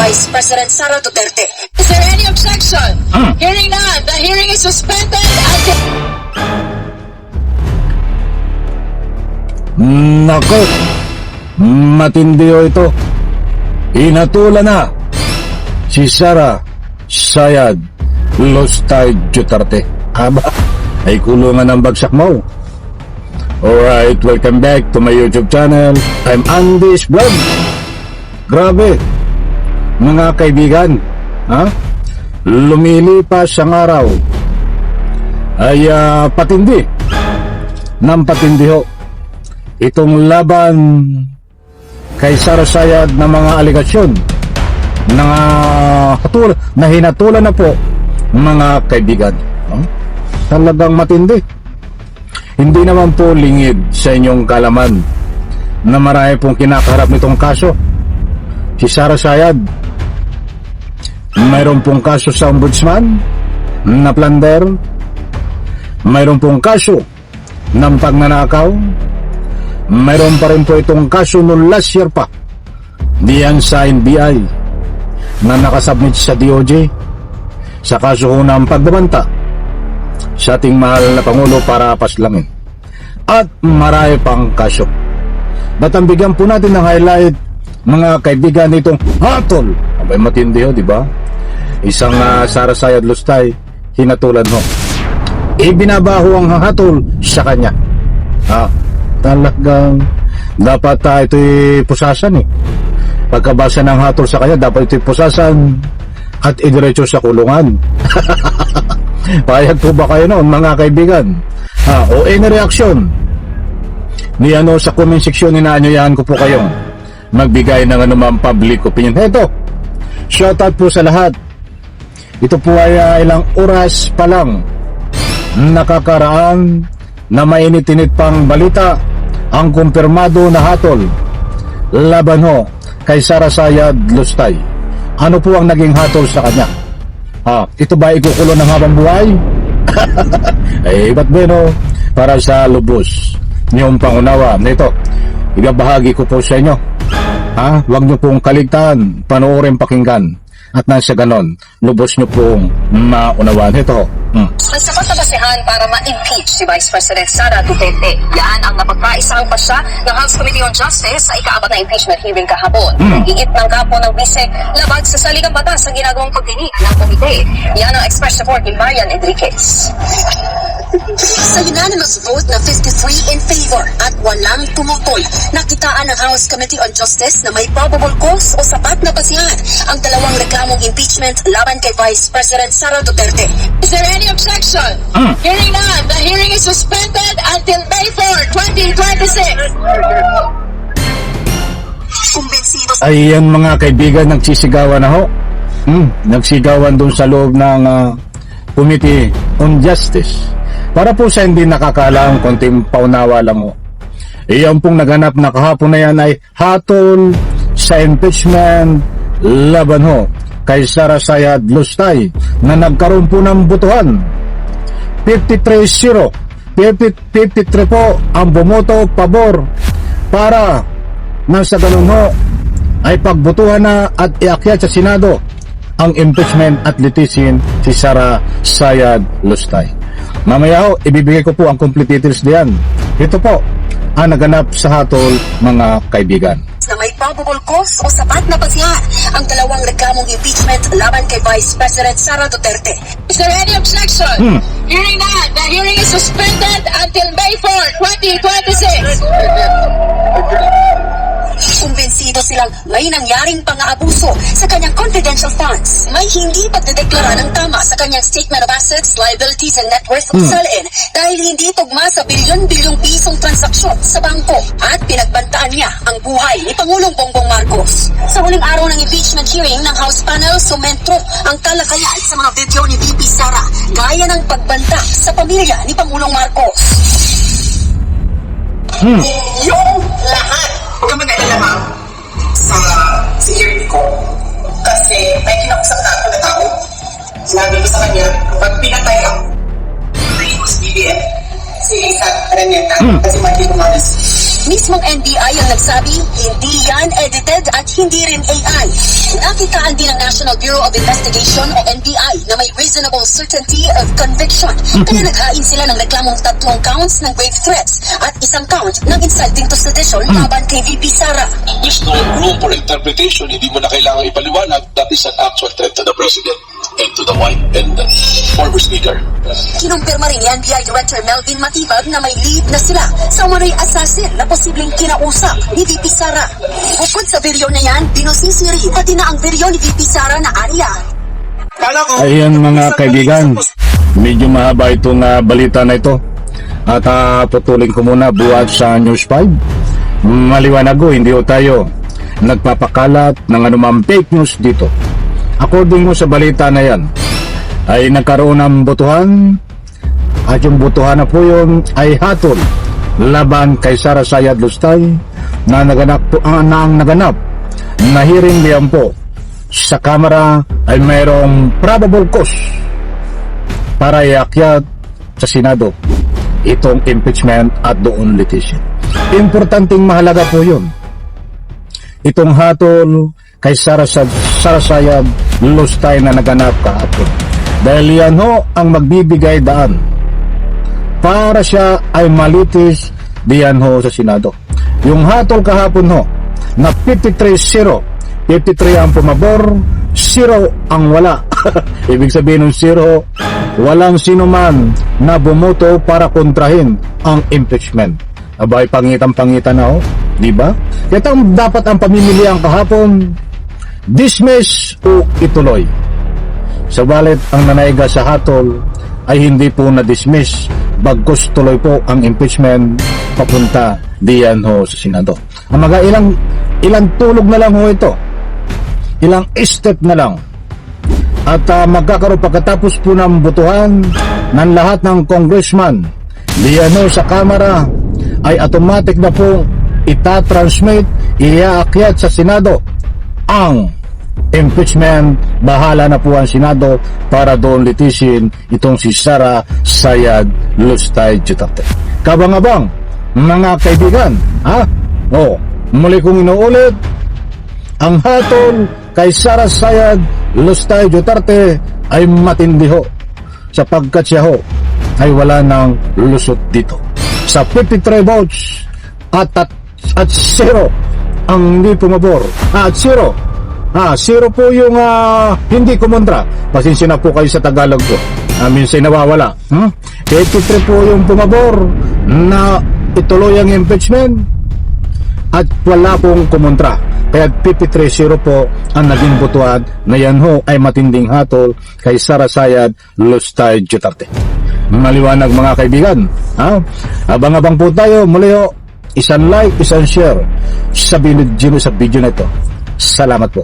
Vice President Sara Duterte. Is there any objection? Hearing none, the hearing is suspended until... Nako, matindi o ito. Inatulan na si Sara Sayad Lustay Duterte. Aba, ay kulungan ng bagsak mo. Alright, welcome back to my YouTube channel. I'm Andy's Vlog. Grabe, mga kaibigan, lumilipas ang araw ay patindi ng patindi ho itong laban kay Sara Sayad na mga aligasyon na hinatulan na po, mga kaibigan. Talagang matindi. Hindi naman po lingid sa inyong kalaman na marami pong kinakaharap nitong kaso. Si Sara Sayad, mayroon pong kaso sa ombudsman na plunder, mayroon pong kaso ng pagnanakaw, mayroon pa rin po itong kaso noong last year pa diyan sa NBI na nakasubmit sa DOJ sa kaso ho ng pagbabanta sa ating mahal na Pangulo para paslangin, at marami pang kaso. Ba't ang bigyan po natin ng highlight, mga kaibigan, nitong hatol? Abay, matindi ho, di ba? Isang Sara Sayad Lustay, hinatulan ho. Ibinabaho ang hatol sa kanya. Talagang dapat ito'y pusasan eh. Pagkabasa ng hatol sa kanya, dapat ito'y pusasan at idiretso sa kulungan. Payag po ba kayo noon, mga kaibigan? O any reaction ni sa comment section, inaanyayahan ko po kayong magbigay ng anumang public opinion. Heto, shoutout po sa lahat. Ito po ay ilang oras pa lang nakakaraan na mainit-init pang balita ang kumpirmado na hatol laban ho kay Sara Sayad Lustay. Ano po ang naging hatol sa kanya? Ito ba ikukulong ng habang buhay? Ba't bueno, para sa lubos niyong pangunawa nito, ibabahagi ko po sa inyo. Huwag niyo pong kaligtaan, panoorin, pakinggan, at nang sa ganon, lubos niyo pong maunawaan. Ito. Ang sapat na basehan para ma-impeach si Vice President Sara Duterte. Yan ang napagkaisang pasya ng House Committee on Justice sa ika-4 na impeachment hearing kahapon. Higit ng kapo ng bise labag sa saligang batas ang ginagawang pagdinig ng komite. Yan ang express report ni Marian Enriquez. Sa unanimous vote na 53 in favor at walang tumutol, nakitaan ng House Committee on Justice na may probable cause o sapat na basihan ang dalawang reklamong impeachment laban kay Vice President Sara Duterte. Is there any objection? Hearing none, the hearing is suspended until May 4, 2026. Kumbinsido Ayan, mga kaibigan, nagsisigawan na ho. Nagsigawan doon sa loob ng Committee on Justice. Para po sa hindi nakakaalam, konting paunawa lang ho. Iyan pong naganap na kahapon na yan ay hatol sa impeachment laban ho kay Sara Sayad Lustay na nagkaroon po ng butuhan. 53-0. 53 po ang bumoto pabor para nasa ganun ho ay pagbutuhan na at iakyat sa Senado ang impeachment at litisin si Sara Sayad Lustay. Mamaya ho, ibibigay ko po ang complete details diyan. Ito po ang naganap sa hatol, mga kaibigan. na may probable cause o sapat na basihan ang dalawang reklamong impeachment laban kay Vice President Sara Duterte. Is there any objection? Hearing none, the hearing is suspended until May 4, 2026. Kumbinsido silang may nangyaring pang-aabuso sa kanyang confidential funds. May hindi pagdedeklara ng tama sa kanyang statement of assets, liabilities, and net worth o SALN dahil hindi tugma sa bilyon-bilyong pisong transaksyon sa bangko at pinagbantaan niya ang buhay ni Pangulong Bongbong Marcos. Sa huling araw ng impeachment hearing ng House panel, sumentro ang talakayan sa mga video ni VP Sara gaya ng pagbanta sa pamilya ni Pangulong Marcos. Yung lahat, huwag ka mag-alala ma'am sa security ko. Kasi may kinakusap na ako na tao. Sinabi ko sa kanya, kapag pinatay ako, patayin mo si BBM, si Lisa Araneta, kasi Martin Tomares. Mismong NBI ang nagsabi, hindi yan edited at hindi rin AI. Nakitaan din ng National Bureau of Investigation o NBI na may reasonable certainty of conviction. Kaya naghain sila ng reklamong 3 counts ng grave threats at 1 count ng inciting to sedition laban kay VP Sara. There's no room for interpretation. Hindi mo na kailangan ipaliwanag. That is an actual threat to the President and to the wife and the former Speaker. Kinumpirma rin ni NBI Director Melvin Matibag na may lead na sila sa umano'y assassin na posibleng kinausap ni VP Sara. Bukod sa video na yan, binusisi rin pati na ang video ni VP Sara na Arya. Ayan mga kaibigan, medyo mahaba itong balita na ito. At putulin ko muna buhat sa News 5. Maliwanag ko, hindi ho tayo nagpapakalat ng anumang fake news dito. According mo sa balita na yan, ay nagkaroon ng botohan at yung botohan na po yun ay hatol laban kay Sara Sayad Lustay na naganap na hearing diyan po sa Kamara ay mayroong probable cause para iakyat sa Senado itong impeachment at doon litigation. Importanteng mahalaga po yun. Itong hatol kay Sara Sayad Lustay na naganap kahapon. Dahil yan ho ang magbibigay daan para siya ay malitis diyan ho sa Senado. Yung hatol kahapon ho na 53-0, 53 ang pumabor, 0 ang wala. Ibig sabihin ng 0, walang sino man na bumoto para kontrahin ang impeachment. Abay, pangitan-pangitan na ho, di ba? Kaya dapat ang pamimilian kahapon, dismiss o ituloy. Sabalit ang nanaiga sa hatol ay hindi po na-dismiss, bagkus tuloy po ang impeachment papunta diyan ho sa Senado. Ang mga ilang tulog na lang ho ito, ilang step na lang, at magkakaroon pagkatapos po ng botohan ng lahat ng congressman diyan ho sa Kamara, ay automatic na po itatransmit, iaakyat sa Senado ang impeachment. Bahala na po ang Senado para doon litisin itong si Sara Sayad Lustay Duterte. Kabang-abang mga kaibigan, muli kong inuulit, ang hatol kay Sara Sayad Lustay Duterte ay matindi ho, sapagkat siya ho ay wala ng lusot dito. Sa 53 votes at 0 ang hindi pumabor, at 0 po yung hindi kumontra. Pasensya na po kayo sa Tagalog ko, minsan nawawala. 83 po yung pumabor na ituloy ang impeachment at wala pong kumontra. Kaya 53-0 po ang naging botohan na yan ho ay matinding hatol kay Sara Sayad Lustay Duterte. Maliwanag mga kaibigan. Abang-abang po tayo muli ho. Isang like, isang share sa video na ito. Salamat po.